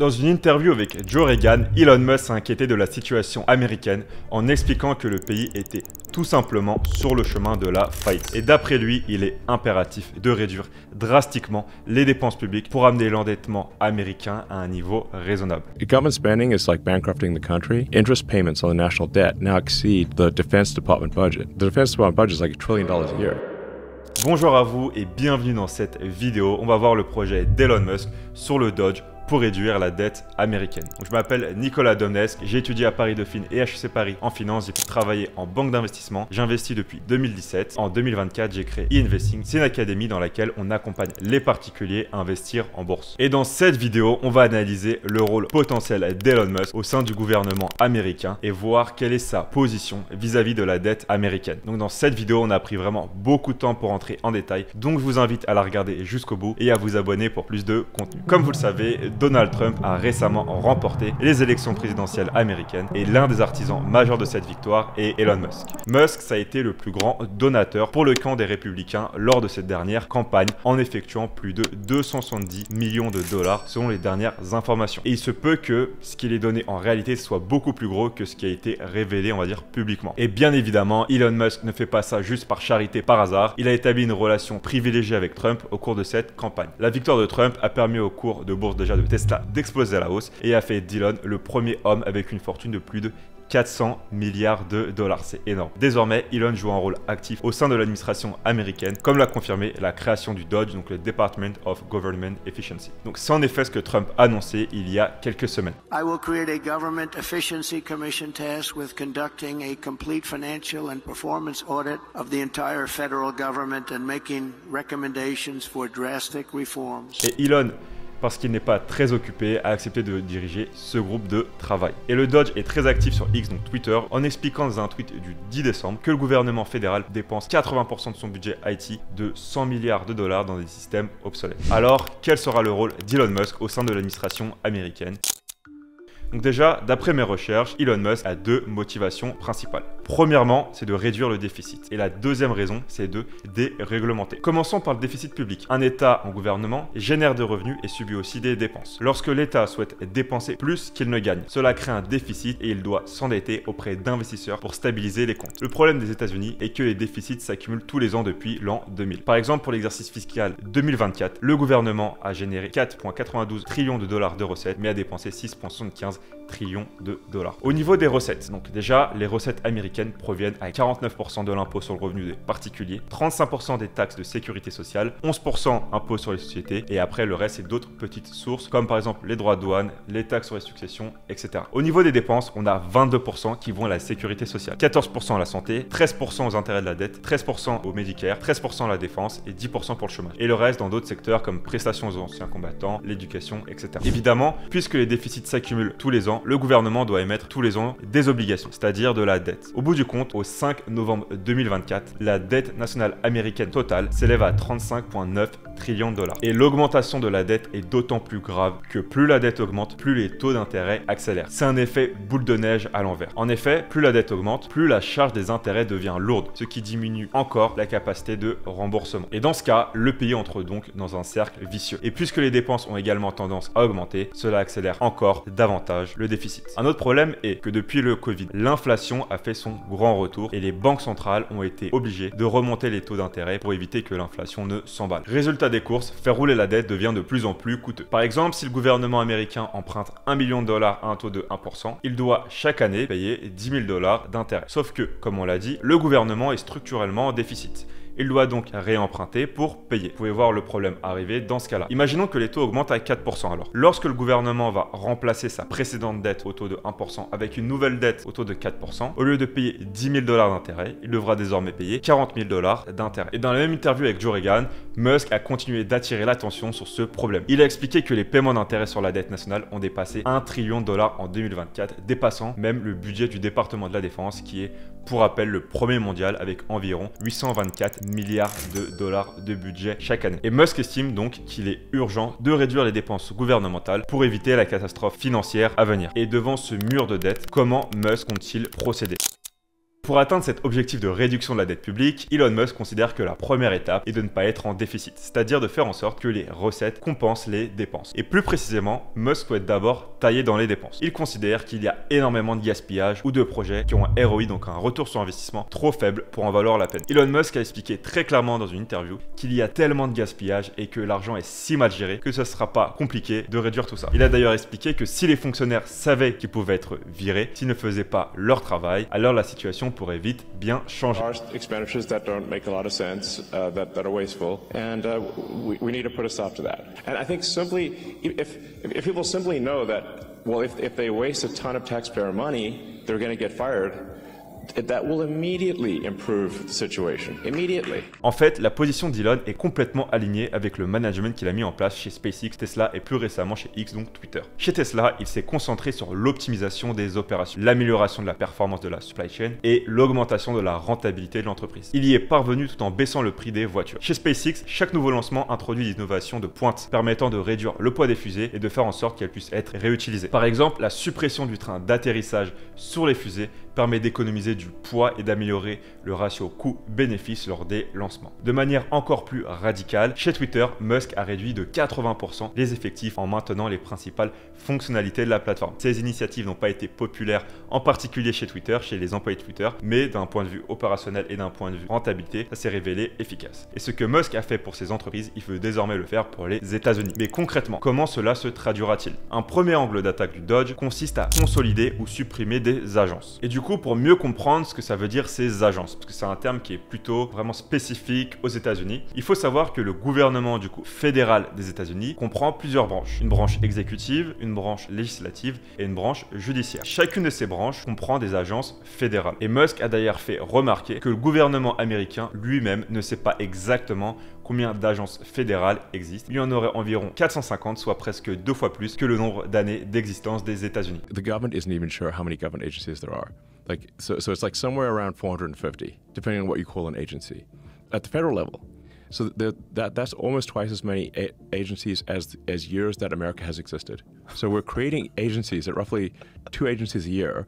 Dans une interview avec Joe Rogan, Elon Musk s'est inquiété de la situation américaine en expliquant que le pays était tout simplement sur le chemin de la faillite. Et d'après lui, il est impératif de réduire drastiquement les dépenses publiques pour amener l'endettement américain à un niveau raisonnable. Government spending is like bankrupting the country. Interest payments on the national debt now exceed the Defense Department budget. The Defense Department budget is like $1 trillion a year. Bonjour à vous et bienvenue dans cette vidéo. On va voir le projet d'Elon Musk sur le Dodge pour réduire la dette américaine. Donc, je m'appelle Nicolas Domnesque, j'ai étudié à Paris Dauphine et HEC Paris en finance, j'ai travaillé en banque d'investissement, j'investis depuis 2017. En 2024, j'ai créé e-Investing, c'est une académie dans laquelle on accompagne les particuliers à investir en bourse. Et dans cette vidéo, on va analyser le rôle potentiel d'Elon Musk au sein du gouvernement américain et voir quelle est sa position vis-à-vis de la dette américaine. Donc dans cette vidéo, on a pris vraiment beaucoup de temps pour entrer en détail, donc je vous invite à la regarder jusqu'au bout et à vous abonner pour plus de contenu. Comme vous le savez, Donald Trump a récemment remporté les élections présidentielles américaines et l'un des artisans majeurs de cette victoire est Elon Musk. Musk, ça a été le plus grand donateur pour le camp des républicains lors de cette dernière campagne en effectuant plus de 270 millions de dollars selon les dernières informations. Et il se peut que ce qu'il ait donné en réalité soit beaucoup plus gros que ce qui a été révélé, on va dire, publiquement. Et bien évidemment, Elon Musk ne fait pas ça juste par charité, par hasard. Il a établi une relation privilégiée avec Trump au cours de cette campagne. La victoire de Trump a permis au cours de bourse déjà de Tesla d'exploser à la hausse et a fait d'Elon le premier homme avec une fortune de plus de 400 milliards de dollars. C'est énorme. Désormais, Elon joue un rôle actif au sein de l'administration américaine, comme l'a confirmé la création du DOGE, donc le Department of Government Efficiency. Donc c'est en effet ce que Trump a annoncé il y a quelques semaines. I will create a government efficiency commission tasked with conducting a complete financial and performance audit of the entire federal government and making recommendations for drastic reforms. Et Elon, parce qu'il n'est pas très occupé, a accepté de diriger ce groupe de travail. Et le Dodge est très actif sur X, donc Twitter, en expliquant dans un tweet du 10 décembre que le gouvernement fédéral dépense 80% de son budget IT de 100 milliards de dollars dans des systèmes obsolètes. Alors, quel sera le rôle d'Elon Musk au sein de l'administration américaine ? Donc déjà, d'après mes recherches, Elon Musk a deux motivations principales. Premièrement, c'est de réduire le déficit. Et la deuxième raison, c'est de déréglementer. Commençons par le déficit public. Un État en gouvernement génère des revenus et subit aussi des dépenses. Lorsque l'État souhaite dépenser plus qu'il ne gagne, cela crée un déficit et il doit s'endetter auprès d'investisseurs pour stabiliser les comptes. Le problème des États-Unis est que les déficits s'accumulent tous les ans depuis l'an 2000. Par exemple, pour l'exercice fiscal 2024, le gouvernement a généré 4,92 trillions de dollars de recettes, mais a dépensé 6,75 trillions de dollars. Au niveau des recettes, donc déjà, les recettes américaines proviennent à 49% de l'impôt sur le revenu des particuliers, 35% des taxes de sécurité sociale, 11% impôt sur les sociétés, et après le reste, c'est d'autres petites sources, comme par exemple les droits de douane, les taxes sur les successions, etc. Au niveau des dépenses, on a 22% qui vont à la sécurité sociale, 14% à la santé, 13% aux intérêts de la dette, 13% au Medicare, 13% à la défense et 10% pour le chômage. Et le reste dans d'autres secteurs comme prestations aux anciens combattants, l'éducation, etc. Évidemment, puisque les déficits s'accumulent tous les ans, le gouvernement doit émettre tous les ans des obligations, c'est-à-dire de la dette. Au bout du compte, au 5 novembre 2024, la dette nationale américaine totale s'élève à 35,9 trillions de dollars. Et l'augmentation de la dette est d'autant plus grave que plus la dette augmente, plus les taux d'intérêt accélèrent. C'est un effet boule de neige à l'envers. En effet, plus la dette augmente, plus la charge des intérêts devient lourde, ce qui diminue encore la capacité de remboursement. Et dans ce cas, le pays entre donc dans un cercle vicieux. Et puisque les dépenses ont également tendance à augmenter, cela accélère encore davantage le déficit. Un autre problème est que depuis le Covid, l'inflation a fait son grand retour et les banques centrales ont été obligées de remonter les taux d'intérêt pour éviter que l'inflation ne s'emballe. Résultat des courses, faire rouler la dette devient de plus en plus coûteux. Par exemple, si le gouvernement américain emprunte 1 million de dollars à un taux de 1%, il doit chaque année payer 10 000 dollars d'intérêt. Sauf que, comme on l'a dit, le gouvernement est structurellement en déficit. Il doit donc réemprunter pour payer. Vous pouvez voir le problème arriver dans ce cas-là. Imaginons que les taux augmentent à 4% alors. Lorsque le gouvernement va remplacer sa précédente dette au taux de 1% avec une nouvelle dette au taux de 4%, au lieu de payer 10 000 dollars d'intérêt, il devra désormais payer 40 000 dollars d'intérêt. Et dans la même interview avec Joe Rogan, Musk a continué d'attirer l'attention sur ce problème. Il a expliqué que les paiements d'intérêt sur la dette nationale ont dépassé 1 trillion de dollars en 2024, dépassant même le budget du département de la défense qui est, pour rappel, le premier mondial avec environ 824 milliards de dollars de budget chaque année. Et Musk estime donc qu'il est urgent de réduire les dépenses gouvernementales pour éviter la catastrophe financière à venir. Et devant ce mur de dette, comment Musk compte-t-il procéder ? Pour atteindre cet objectif de réduction de la dette publique, Elon Musk considère que la première étape est de ne pas être en déficit, c'est-à-dire de faire en sorte que les recettes compensent les dépenses. Et plus précisément, Musk souhaite d'abord tailler dans les dépenses. Il considère qu'il y a énormément de gaspillage ou de projets qui ont un ROI, donc un retour sur investissement, trop faible pour en valoir la peine. Elon Musk a expliqué très clairement dans une interview qu'il y a tellement de gaspillage et que l'argent est si mal géré que ce ne sera pas compliqué de réduire tout ça. Il a d'ailleurs expliqué que si les fonctionnaires savaient qu'ils pouvaient être virés, s'ils ne faisaient pas leur travail, alors la situation pourrait vite bien changer. There are expenditures that don't make a lot of sense, that are wasteful, and we need to put a stop to that. And I think simply, if people simply know that, well, if they waste a ton of taxpayer money, they're going to get fired, that will immediately improve the situation. Immediately. En fait, la position d'Elon est complètement alignée avec le management qu'il a mis en place chez SpaceX, Tesla et plus récemment chez X, donc Twitter. Chez Tesla, il s'est concentré sur l'optimisation des opérations, l'amélioration de la performance de la supply chain et l'augmentation de la rentabilité de l'entreprise. Il y est parvenu tout en baissant le prix des voitures. Chez SpaceX, chaque nouveau lancement introduit des innovations de pointe permettant de réduire le poids des fusées et de faire en sorte qu'elles puissent être réutilisées. Par exemple, la suppression du train d'atterrissage sur les fusées permet d'économiser du poids et d'améliorer le ratio coût-bénéfice lors des lancements. De manière encore plus radicale, chez Twitter, Musk a réduit de 80% les effectifs en maintenant les principales fonctionnalités de la plateforme. Ces initiatives n'ont pas été populaires, en particulier chez Twitter, chez les employés de Twitter, mais d'un point de vue opérationnel et d'un point de vue rentabilité, ça s'est révélé efficace. Et ce que Musk a fait pour ces entreprises, il veut désormais le faire pour les États-Unis. Mais concrètement, comment cela se traduira-t-il? Un premier angle d'attaque du Dodge consiste à consolider ou supprimer des agences. Et du coup, pour mieux comprendre ce que ça veut dire ces agences, parce que c'est un terme qui est plutôt vraiment spécifique aux États-Unis, il faut savoir que le gouvernement du coup fédéral des États-Unis comprend plusieurs branches. Une branche exécutive, une branche législative et une branche judiciaire. Chacune de ces branches comprend des agences fédérales. Et Musk a d'ailleurs fait remarquer que le gouvernement américain lui-même ne sait pas exactement combien d'agences fédérales existent. Il y en aurait environ 450, soit presque 2 fois plus que le nombre d'années d'existence des États-Unis. The government isn't even sure how many government agencies there are. So it's like somewhere around 450, depending on what you call an agency. At the federal level. So that's almost twice as many agencies as years that America has existed. So we're creating agencies at roughly 2 agencies a year.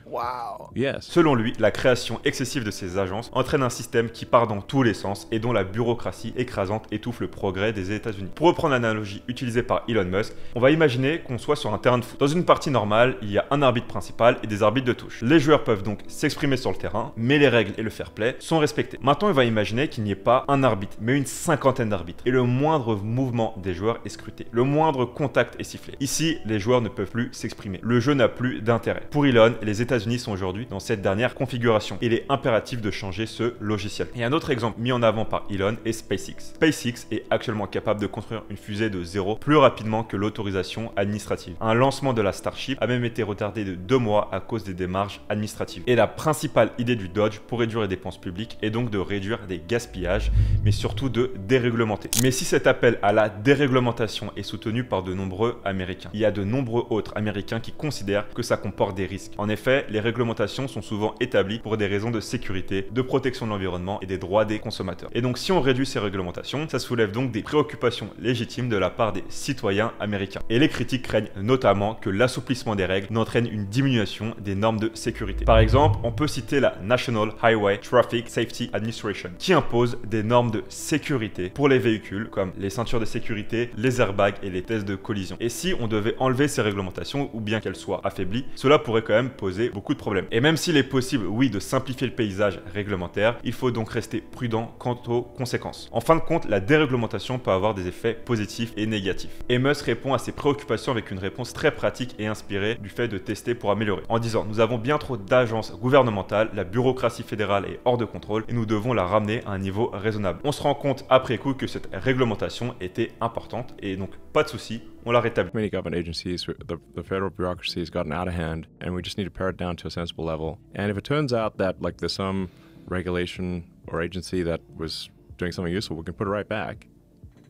Wow. Yes. Selon lui, la création excessive de ces agences entraîne un système qui part dans tous les sens et dont la bureaucratie écrasante étouffe le progrès des États-Unis. Pour reprendre l'analogie utilisée par Elon Musk, on va imaginer qu'on soit sur un terrain de foot. Dans une partie normale, il y a un arbitre principal et des arbitres de touche. Les joueurs peuvent donc s'exprimer sur le terrain, mais les règles et le fair play sont respectés. Maintenant, on va imaginer qu'il n'y ait pas un arbitre, mais une cinquantaine d'arbitres. Et le moindre mouvement des joueurs est scruté. Le moindre contact est sifflé. Ici, les joueurs ne peuvent plus s'exprimer. Le jeu n'a plus d'intérêt. Pour Elon, les États-Unis sont aujourd'hui dans cette dernière configuration. Il est impératif de changer ce logiciel. Et un autre exemple mis en avant par Elon est SpaceX. SpaceX est actuellement capable de construire une fusée de zéro plus rapidement que l'autorisation administrative. Un lancement de la Starship a même été retardé de 2 mois à cause des démarches administratives. Et la principale idée du Dodge pour réduire les dépenses publiques est donc de réduire des gaspillages, mais surtout de déréglementer. Mais si cet appel à la déréglementation est soutenu par de nombreux Américains, il y a de nombreux autres Américains qui considèrent que ça comporte des risques. En effet, les réglementations sont souvent établies pour des raisons de sécurité, de protection de l'environnement et des droits des consommateurs. Et donc si on réduit ces réglementations, ça soulève donc des préoccupations légitimes de la part des citoyens américains. Et les critiques craignent notamment que l'assouplissement des règles n'entraîne une diminution des normes de sécurité. Par exemple, on peut citer la National Highway Traffic Safety Administration qui impose des normes de sécurité pour les véhicules comme les ceintures de sécurité, les airbags et les tests de collision. Et si on devait enlever ces réglementations ou bien qu'elles soient affaiblies, cela pourrait quand même poser beaucoup de problèmes. Et même s'il est possible, oui, de simplifier le paysage réglementaire, il faut donc rester prudent quant aux conséquences. En fin de compte, la déréglementation peut avoir des effets positifs et négatifs. Et Musk répond à ces préoccupations avec une réponse très pratique et inspirée du fait de tester pour améliorer. En disant, nous avons bien trop d'agences gouvernementales, la bureaucratie fédérale est hors de contrôle et nous devons la ramener à un niveau raisonnable. On se rend compte après coup que cette réglementation était importante et donc pas de souci. On l'a rétabli. Many government agencies, the federal bureaucracy has gotten out of hand, and we just need to pare it down to a sensible level. And if it turns out that like there's some regulation or agency that was doing something useful, we can put it right back.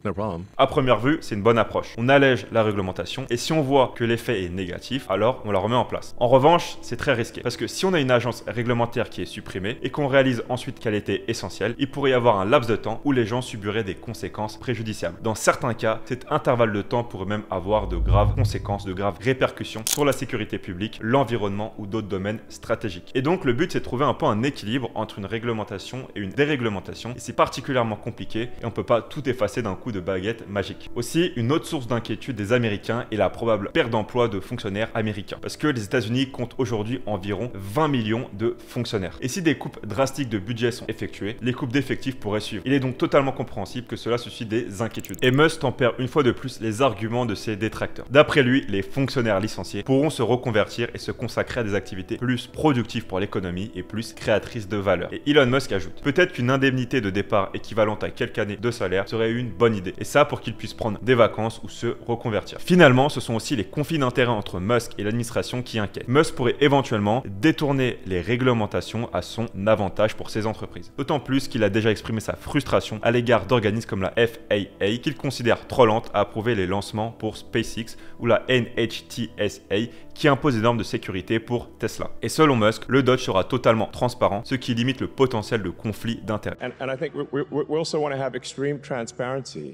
No problem. À première vue, c'est une bonne approche. On allège la réglementation et si on voit que l'effet est négatif, alors on la remet en place. En revanche, c'est très risqué parce que si on a une agence réglementaire qui est supprimée et qu'on réalise ensuite qu'elle était essentielle, il pourrait y avoir un laps de temps où les gens subiraient des conséquences préjudiciables. Dans certains cas, cet intervalle de temps pourrait même avoir de graves conséquences, de graves répercussions sur la sécurité publique, l'environnement ou d'autres domaines stratégiques. Et donc le but, c'est de trouver un peu un équilibre entre une réglementation et une déréglementation et c'est particulièrement compliqué et on ne peut pas tout effacer d'un coup de baguette magique. Aussi, une autre source d'inquiétude des Américains est la probable perte d'emploi de fonctionnaires américains. Parce que les États-Unis comptent aujourd'hui environ 20 millions de fonctionnaires. Et si des coupes drastiques de budget sont effectuées, les coupes d'effectifs pourraient suivre. Il est donc totalement compréhensible que cela suscite des inquiétudes. Et Musk tempère une fois de plus les arguments de ses détracteurs. D'après lui, les fonctionnaires licenciés pourront se reconvertir et se consacrer à des activités plus productives pour l'économie et plus créatrices de valeur. Et Elon Musk ajoute, peut-être qu'une indemnité de départ équivalente à quelques années de salaire serait une bonne idée. Et ça pour qu'il puisse prendre des vacances ou se reconvertir. Finalement, ce sont aussi les conflits d'intérêts entre Musk et l'administration qui inquiètent. Musk pourrait éventuellement détourner les réglementations à son avantage pour ses entreprises. D'autant plus qu'il a déjà exprimé sa frustration à l'égard d'organismes comme la FAA qu'il considère trop lente à approuver les lancements pour SpaceX ou la NHTSA qui impose des normes de sécurité pour Tesla. Et selon Musk, le Dodge sera totalement transparent, ce qui limite le potentiel de conflit d'intérêts. And I think we also want to have extreme transparency.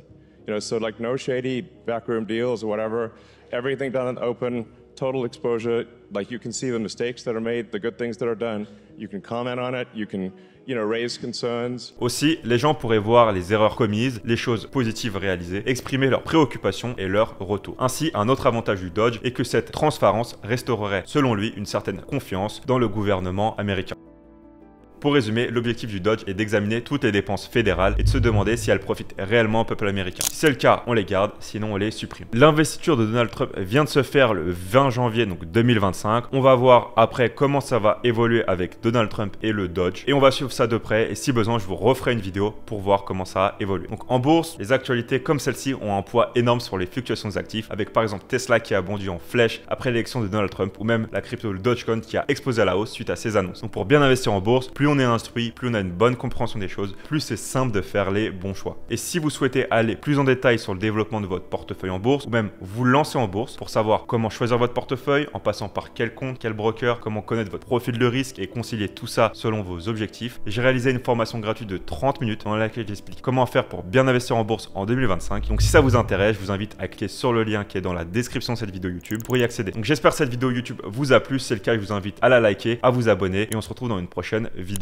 You know, so like no shady backroom deals or whatever. Everything done in open, total exposure. Like you can see the mistakes that are made, the good things that are done. You can comment on it. You can, raise concerns. Aussi, les gens pourraient voir les erreurs commises, les choses positives réalisées, exprimer leurs préoccupations et leurs retours. Ainsi, un autre avantage du Dodge est que cette transparence restaurerait, selon lui, une certaine confiance dans le gouvernement américain. Pour résumer, l'objectif du Dodge est d'examiner toutes les dépenses fédérales et de se demander si elles profitent réellement au peuple américain. Si c'est le cas, on les garde, sinon on les supprime. L'investiture de Donald Trump vient de se faire le 20 janvier donc 2025. On va voir après comment ça va évoluer avec Donald Trump et le Dodge. Et on va suivre ça de près et si besoin, je vous referai une vidéo pour voir comment ça a évolué. Donc en bourse, les actualités comme celle-ci ont un poids énorme sur les fluctuations des actifs avec par exemple Tesla qui a bondi en flèche après l'élection de Donald Trump ou même la crypto Dogecoin qui a explosé à la hausse suite à ses annonces. Donc pour bien investir en bourse, plus on est instruit, plus on a une bonne compréhension des choses, plus c'est simple de faire les bons choix. Et si vous souhaitez aller plus en détail sur le développement de votre portefeuille en bourse ou même vous lancer en bourse pour savoir comment choisir votre portefeuille en passant par quel compte, quel broker, comment connaître votre profil de risque et concilier tout ça selon vos objectifs, j'ai réalisé une formation gratuite de 30 minutes dans laquelle j'explique comment faire pour bien investir en bourse en 2025. Donc si ça vous intéresse, je vous invite à cliquer sur le lien qui est dans la description de cette vidéo YouTube pour y accéder. Donc j'espère que cette vidéo YouTube vous a plu. Si c'est le cas, je vous invite à la liker, à vous abonner et on se retrouve dans une prochaine vidéo.